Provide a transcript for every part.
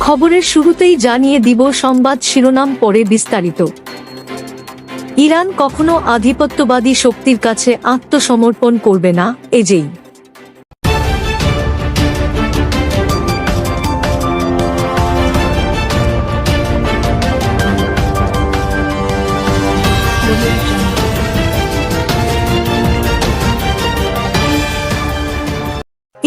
খবরের শুরুতেই জানিয়ে দিব সংবাদ শিরোনাম, পরে বিস্তারিত। ইরান কখনো আধিপত্যবাদী শক্তির কাছে আত্মসমর্পণ করবে না, এজেই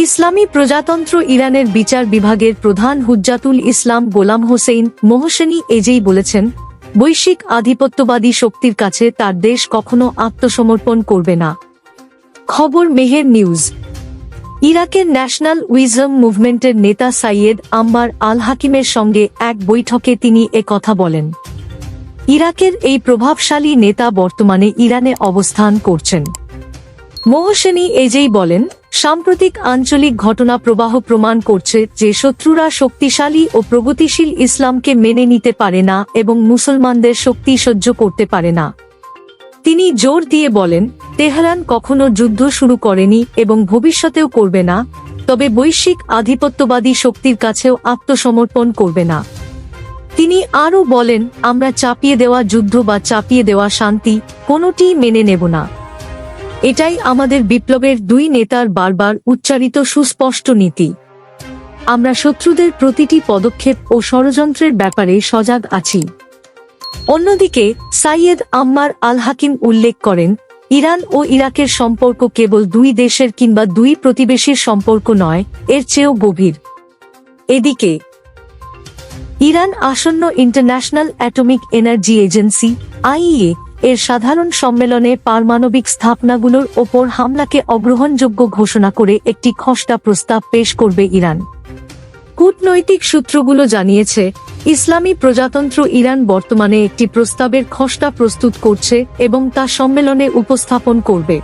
ইসলামী প্রজাতন্ত্র ইরানের বিচার বিভাগের প্রধান হুজ্জাতুল ইসলাম গোলাম হোসেইন মোহসেনী এজেই বলেছেন, বৈশ্বিক আধিপত্যবাদী শক্তির কাছে তার দেশ কখনো আত্মসমর্পণ করবে না। খবর মেহের নিউজ। ইরাকের ন্যাশনাল উইজম মুভমেন্টের নেতা সাইয়েদ আম্মার আল হাকিমের সঙ্গে এক বৈঠকে তিনি কথা বলেন। ইরাকের এই প্রভাবশালী নেতা বর্তমানে ইরানে অবস্থান করছেন। মোহসেনী এজেই বলেন, সাম্প্রতিক আঞ্চলিক ঘটনা প্রবাহ প্রমাণ করছে যে শত্রুরা শক্তিশালী ও প্রগতিশীল ইসলামকে মেনে নিতে পারে না এবং মুসলমানদের শক্তি সহ্য করতে পারে না। তিনি জোর দিয়ে বলেন, তেহরান কখনো যুদ্ধ শুরু করেনি এবং ভবিষ্যতেও করবে না, তবে বৈশ্বিক আধিপত্যবাদী শক্তির কাছেও আত্মসমর্পণ করবে না। তিনি আরও বলেন, আমরা চাপিয়ে দেওয়া যুদ্ধ বা চাপিয়ে দেওয়া শান্তি কোনোটিই মেনে নেব না। এটাই আমাদের বিপ্লবের দুই নেতার বারবার উচ্চারিত সুস্পষ্ট নীতি। আমরা শত্রুদের প্রতিটি পদক্ষেপ ও ষড়যন্ত্রের ব্যাপারে সজাগ আছি। অন্যদিকে সাইয়েদ আম্মার আল হাকিম উল্লেখ করেন, ইরান ও ইরাকের সম্পর্ক কেবল দুই দেশের কিংবা দুই প্রতিবেশীর সম্পর্ক নয়, এর চেয়েও গভীর। এদিকে ইরান আসন্ন international atomic energy agency IEA এর সাধারণ সম্মেলনে পারমাণবিক স্থাপনাগুলোর ওপর হামলাকে অগ্রহণযোগ্য ঘোষণা করে একটি খসড়া প্রস্তাব পেশ করবে ইরান। কূটনৈতিক সূত্রগুলো জানিয়েছে, ইসলামী প্রজাতন্ত্র ইরান বর্তমানে একটি প্রস্তাবের খসড়া প্রস্তুত করছে এবং তা সম্মেলনে উপস্থাপন করবে।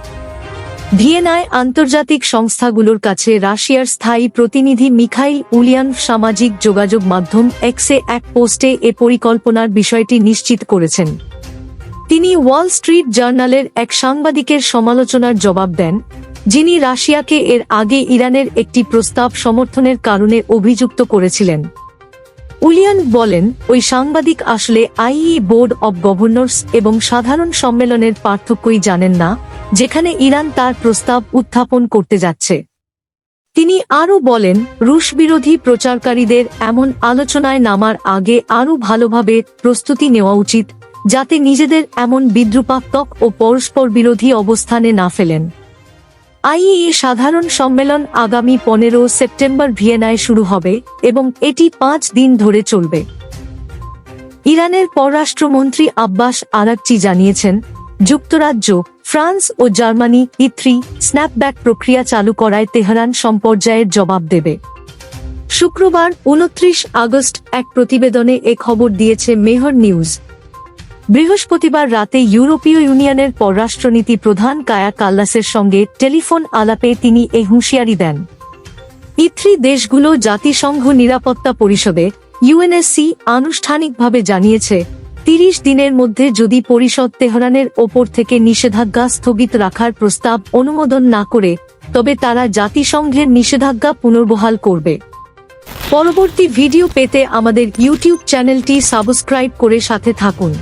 ভিয়েনায় আন্তর্জাতিক সংস্থাগুলোর কাছে রাশিয়ার স্থায়ী প্রতিনিধি মিখাইল উলিয়ান সামাজিক যোগাযোগ মাধ্যম এক্সে এক পোস্টে এ পরিকল্পনার বিষয়টি নিশ্চিত করেছেন। তিনি ওয়াল স্ট্রিট জার্নালের এক সাংবাদিকের সমালোচনার জবাব দেন, যিনি রাশিয়াকে এর আগে ইরানের একটি প্রস্তাব সমর্থনের কারণে অভিযুক্ত করেছিলেন। উলিয়ান বলেন, ওই সাংবাদিক আসলে আইইএ বোর্ড অব গভর্নর্স এবং সাধারণ সম্মেলনের পার্থক্যই জানেন না, যেখানে ইরান তার প্রস্তাব উত্থাপন করতে যাচ্ছে। তিনি আরও বলেন, রুশ বিরোধী প্রচারকারীদের এমন আলোচনায় নামার আগে আরও ভালোভাবে প্রস্তুতি নেওয়া উচিত, যাতে নিজেদের এমন বিদ্রুপাত্মক ও পরস্পর বিরোধী অবস্থানে না ফেলেন। আইইএ সাধারণ সম্মেলন আগামী 15 সেপ্টেম্বর ভিয়েনায় শুরু হবে এবং এটি 5 দিন ধরে চলবে। ইরানের পররাষ্ট্রমন্ত্রী আব্বাস আরাগচি জানিয়েছেন, যুক্তরাজ্য, ফ্রান্স ও জার্মানি E3 স্ন্যাপব্যাক প্রক্রিয়া চালু করায় তেহরান সম্পর্যায়ের জবাব দেবে। শুক্রবার 29 আগস্ট এক প্রতিবেদনে এ খবর দিয়েছে মেহর নিউজ। বৃহস্পতিবার রাতে ইউরোপীয় ইউনিয়নের পররাষ্ট্রনীতি প্রধান কায়া কাল্লাসের সঙ্গে টেলিফোন আলাপে তিনি এই হুঁশিয়ারি দেন। E3 দেশগুলো জাতিসংঘ নিরাপত্তা পরিষদে ইউএনএসসি আনুষ্ঠানিকভাবে জানিয়েছে, 30 দিনের মধ্যে যদি পরিষদ তেহরানের ওপর থেকে নিষেধাজ্ঞা স্থগিত রাখার প্রস্তাব অনুমোদন না করে, তবে তারা জাতিসংঘের নিষেধাজ্ঞা পুনর্বহাল করবে। পরবর্তী ভিডিও পেতে আমাদের ইউটিউব চ্যানেলটি সাবস্ক্রাইব করে সাথে থাকুন।